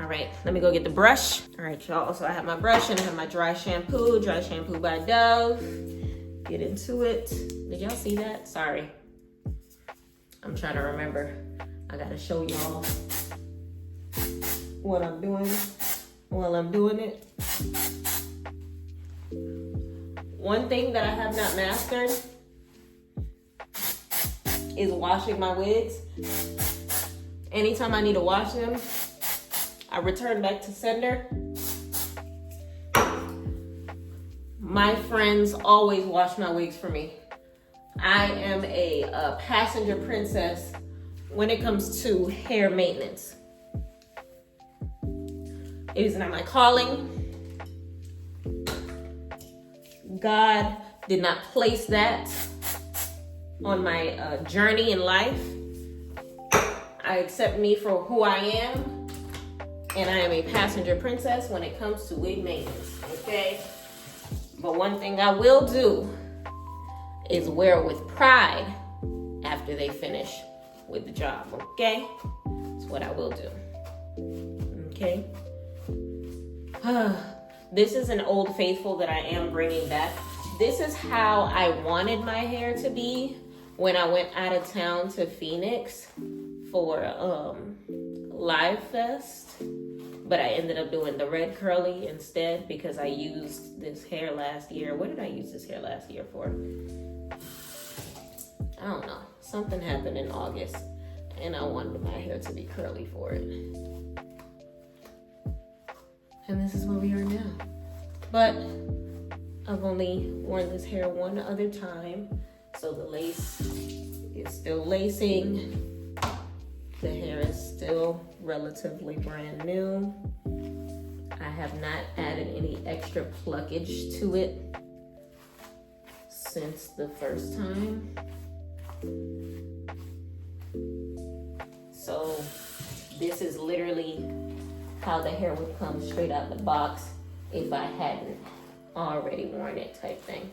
All right, let me go get the brush. All right, y'all. So I have my brush and I have my dry shampoo by Dove. Get into it. Did y'all see that? Sorry. I'm trying to remember. I gotta show y'all what I'm doing while I'm doing it. One thing that I have not mastered is washing my wigs. Anytime I need to wash them, I return back to sender. My friends always wash my wigs for me. I am a passenger princess when it comes to hair maintenance. It is not my calling. God did not place that on my journey in life. I accept me for who I am, and I am a passenger princess when it comes to wig maintenance, okay? But one thing I will do is wear it with pride after they finish with the job, okay? That's what I will do, okay? This is an old faithful that I am bringing back. This is how I wanted my hair to be when I went out of town to Phoenix for Live Fest. But I ended up doing the red curly instead because I used this hair last year. What did I use this hair last year for? I don't know. Something happened in August and I wanted my hair to be curly for it. And this is where we are now. But I've only worn this hair one other time. So the lace is still lacing. The hair is still relatively brand new. I have not added any extra pluckage to it since the first time. So this is literally how the hair would come straight out the box if I hadn't already worn it type thing.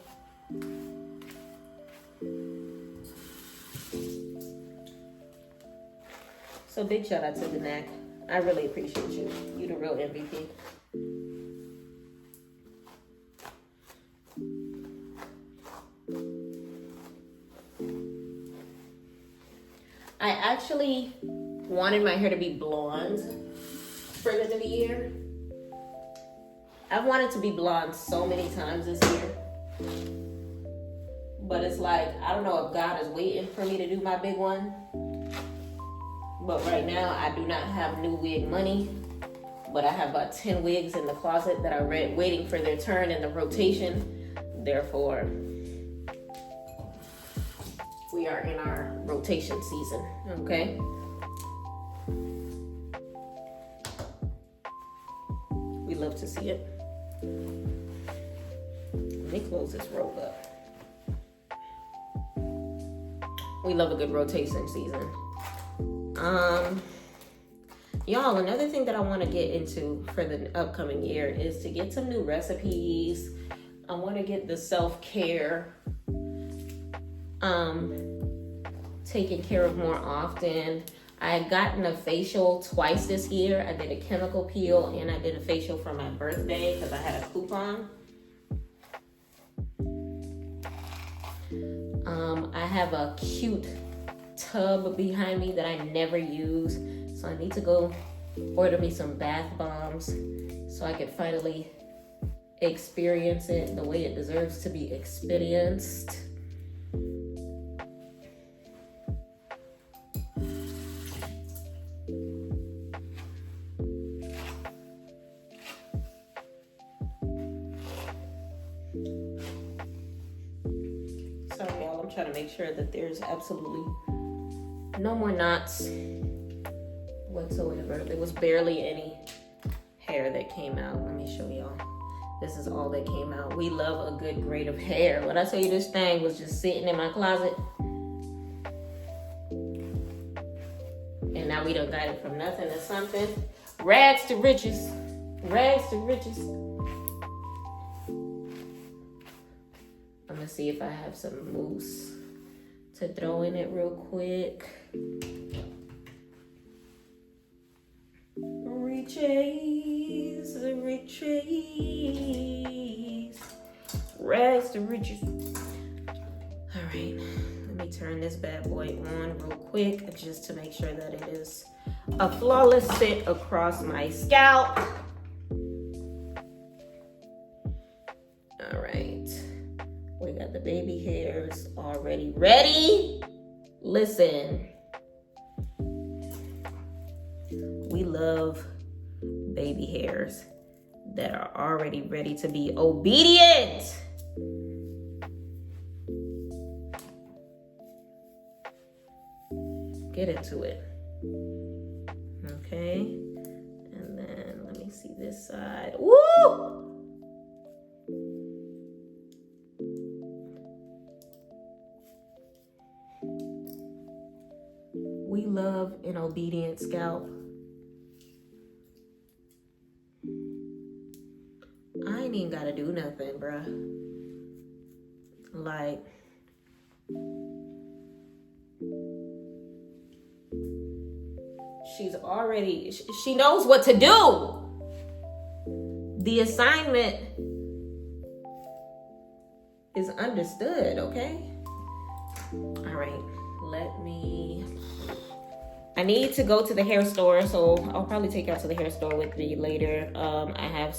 So big shout out to the neck. I really appreciate you. You the real MVP. I actually wanted my hair to be blonde for the new year. I've wanted to be blonde so many times this year. But it's like, I don't know if God is waiting for me to do my big one. But right now, I do not have new wig money. But I have about 10 wigs in the closet that are waiting for their turn in the rotation. Therefore, we are in our rotation season, okay? We love to see it. Let me close this robe up. We love a good rotation season. Y'all, another thing that I want to get into for the upcoming year is to get some new recipes. I want to get the self-care taken care of more often. I had gotten a facial twice this year. I did a chemical peel and I did a facial for my birthday because I had a coupon. I have a cute tub behind me that I never use, so I need to go order me some bath bombs so I can finally experience it the way it deserves to be experienced. Sorry, y'all, I'm trying to make sure that there's absolutely no more knots whatsoever. There was barely any hair that came out. Let me show y'all. This is all that came out. We love a good grade of hair. When I tell you this thing was just sitting in my closet, and now we done got it from nothing to something. Rags to riches. Rags to riches. I'm gonna see if I have some mousse to throw in it real quick. Riches, riches, rags to riches. All right, let me turn this bad boy on real quick just to make sure that it is a flawless sit across my scalp. All right, we got the baby hairs already ready. Listen. We love baby hairs that are already ready to be obedient. Get into it. Okay. And then let me see this side. Woo! We love an obedient scalp. I ain't even gotta do nothing, bruh. Like, she's already, she knows what to do. The assignment is understood, okay? All right, I need to go to the hair store, so I'll probably take out to the hair store with me later. I have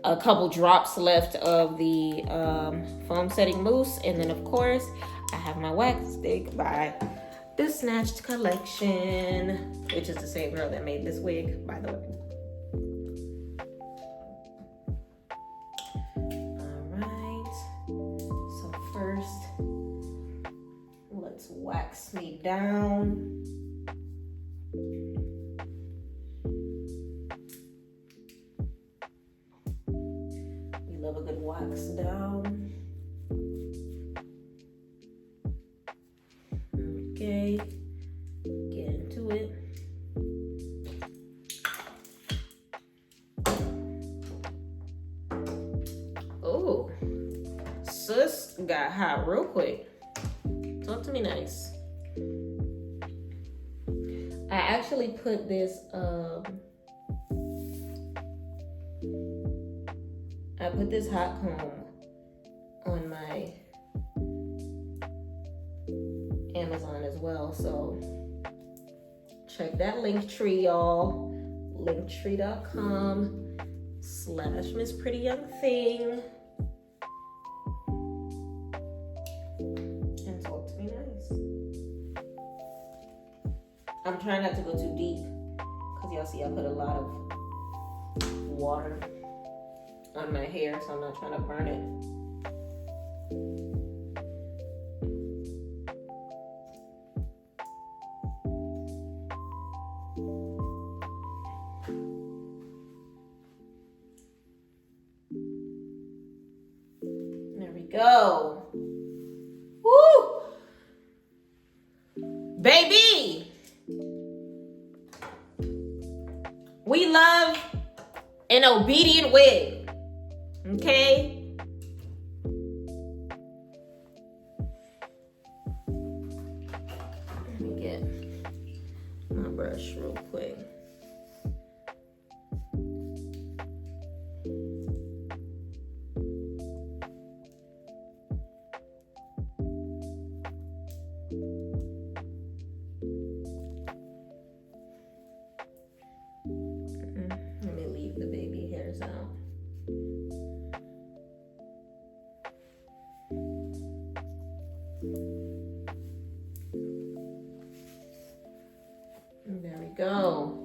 a couple drops left of the foam setting mousse, and then of course I have my wax stick by the Snatched Collection, which is the same girl that made this wig, by the way. All right, so first let's wax me down. Love a good wax down. Okay, get into it. Oh, sis, got hot real quick. Talk to me nice. I actually put this, hot comb on my Amazon as well. So check that link tree, y'all. linktree.com/MissPrettyYoungThing. And talk to me nice. I'm trying not to go too deep because y'all see I put a lot of water on my hair, so I'm not trying to burn it. There we go. Woo! Baby! We love an obedient wig. Okay? Let me get my brush real quick. Let me leave the baby hairs out. There we go.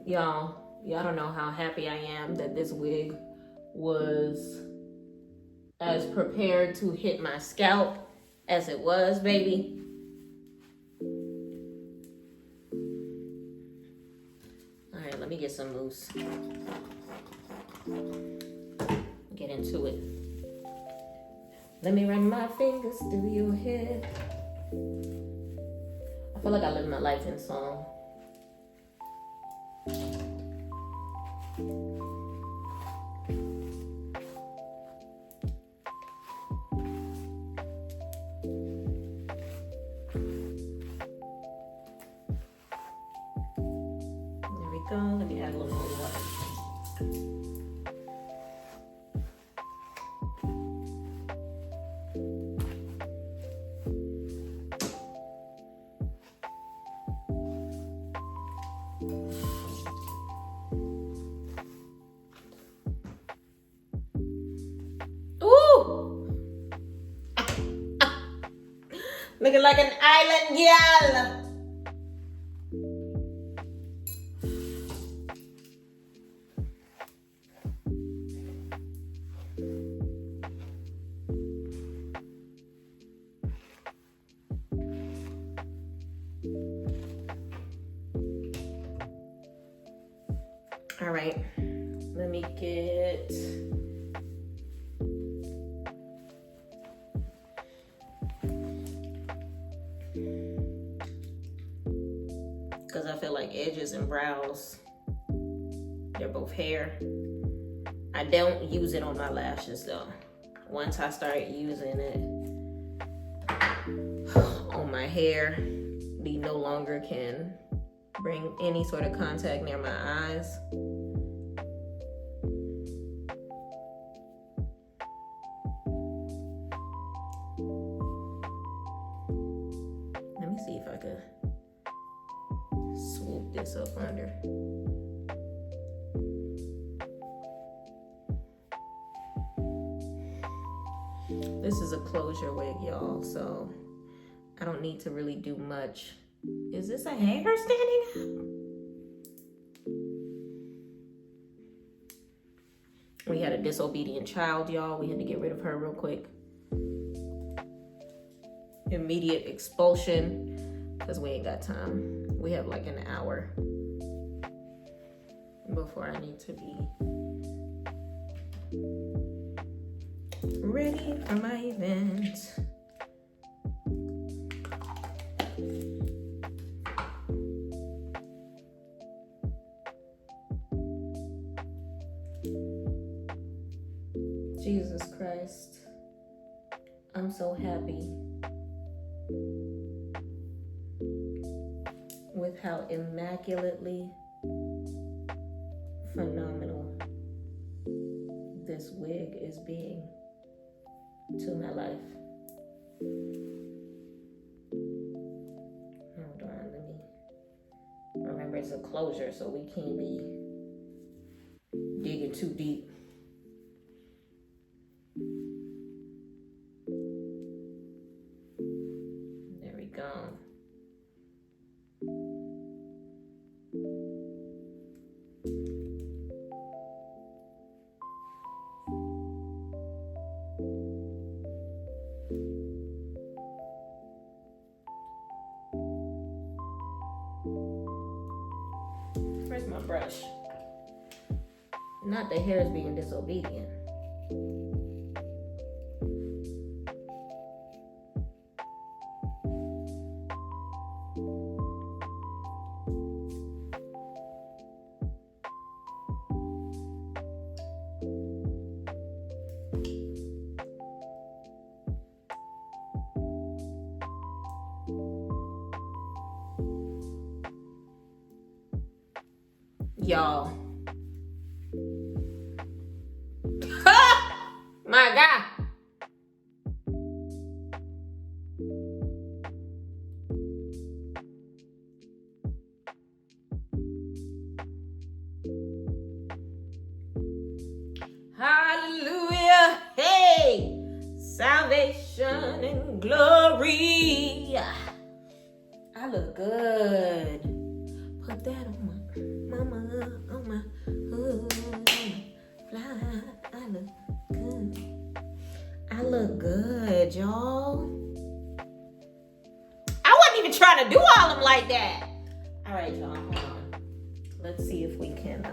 Y'all don't know how happy I am that this wig was as prepared to hit my scalp as it was, baby. All right, let me get some mousse. Get into it. Let me run my fingers through your hair. I feel like I live my life in song. There we go. Let me add a little more water. Looking like an island gal. All right, let me get because I feel like edges and brows, they're both hair. I don't use it on my lashes though. Once I start using it on my hair, we no longer can bring any sort of contact near my eyes. Let me see if I could swoop this up under. This is a closure wig, y'all, so I don't need to really do much. Is this a hair standing up? We had a disobedient child, y'all. We had to get rid of her real quick. Immediate expulsion, because we ain't got time. We have like an hour before I need to be ready for my event. Jesus Christ. I'm so happy with how immaculately phenomenal this wig is being to my life. Hold on, let me remember it's a closure, so we can't be digging too deep. There we go. Where's my brush? Not the hair is being disobedient. Y'all. My God. Hallelujah. Hey. Salvation and glory. I look good. Put that on my mama, on my hood, fly. I look good. I look good, y'all. I wasn't even trying to do all of them like that. All right, y'all, hold on. Let's see if we can,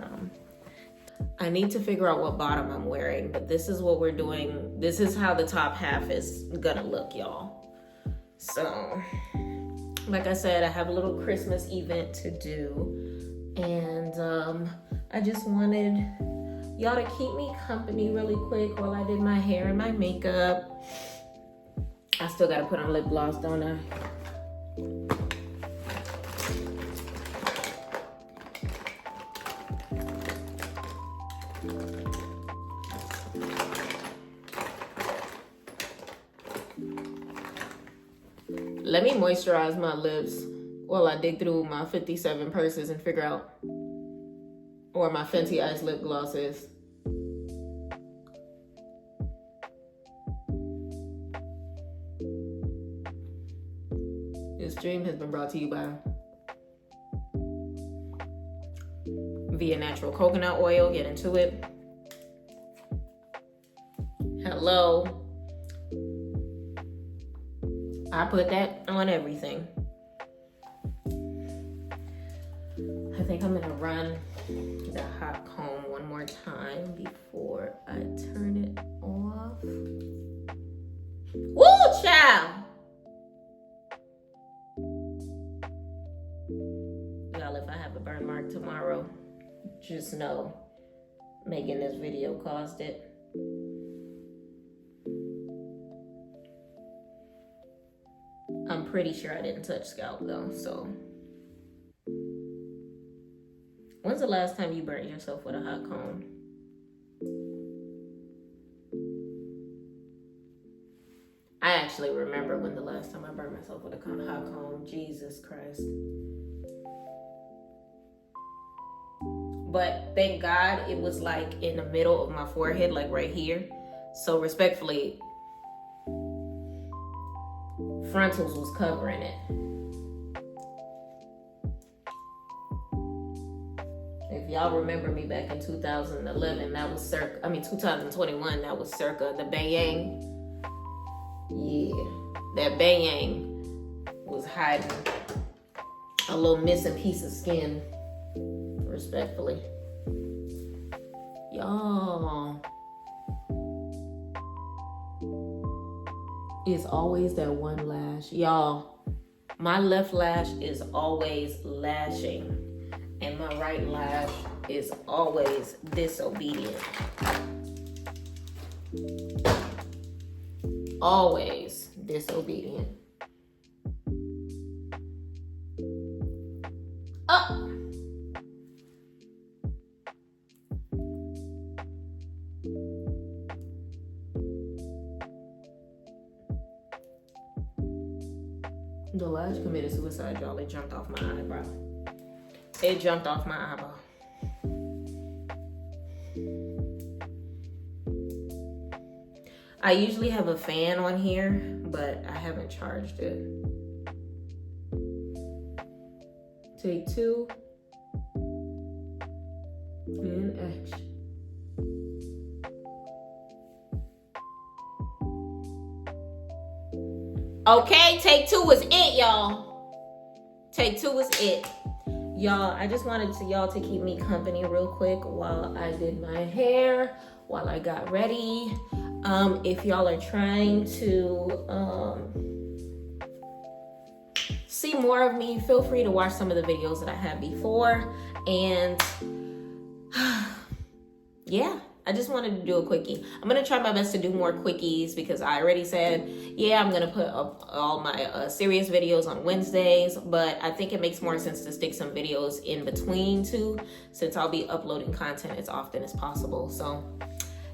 I need to figure out what bottom I'm wearing, but this is what we're doing. This is how the top half is gonna look, y'all. So, like I said, I have a little Christmas event to do, and I just wanted y'all to keep me company really quick while I did my hair and my makeup. I still gotta put on lip gloss, don't I? Let me moisturize my lips while I dig through my 57 purses and figure out where my Fenty Ice lip gloss is. This stream has been brought to you by Via Natural Coconut Oil. Get into it. Hello. I put that on everything. I think I'm gonna run the hot comb one more time before I turn it off. Woo, child! Y'all, if I have a burn mark tomorrow, just know making this video caused it. I'm pretty sure I didn't touch scalp though, so. When's the last time you burnt yourself with a hot comb? I actually remember when the last time I burned myself with a hot comb. Jesus Christ. But thank God it was like in the middle of my forehead, like right here. So respectfully, frontals was covering it. If y'all remember me back in 2011, that was 2021, that was circa the Bayang. Yeah, that Bayang was hiding a little missing piece of skin, respectfully. Y'all. It's always that one lash. Y'all, my left lash is always lashing, and my right lash is always disobedient. Always disobedient. Oh. The lash committed suicide, y'all. It jumped off my eyebrow. It jumped off my eyebrow. I usually have a fan on here, but I haven't charged it. Take 2. And action. Okay, take 2 was it, y'all. Take 2 was it. Y'all, I just wanted y'all to keep me company real quick while I did my hair, while I got ready. If y'all are trying to see more of me, feel free to watch some of the videos that I had before. And yeah, I just wanted to do a quickie. I'm going to try my best to do more quickies because I already said, yeah, I'm going to put up all my serious videos on Wednesdays, but I think it makes more sense to stick some videos in between too, since I'll be uploading content as often as possible. So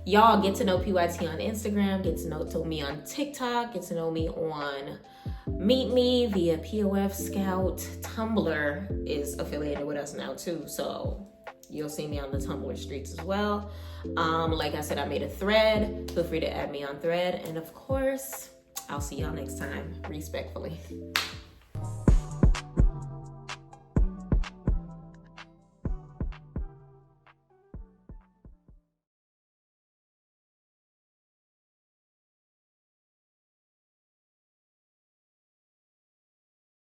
y'all get to know PYT on Instagram, get to know me on TikTok, get to know me on Meet Me via POF Scout. Tumblr is affiliated with us now too, so you'll see me on the Tumblr streets as well. Like I said, I made a thread. Feel free to add me on thread. And of course, I'll see y'all next time. Respectfully.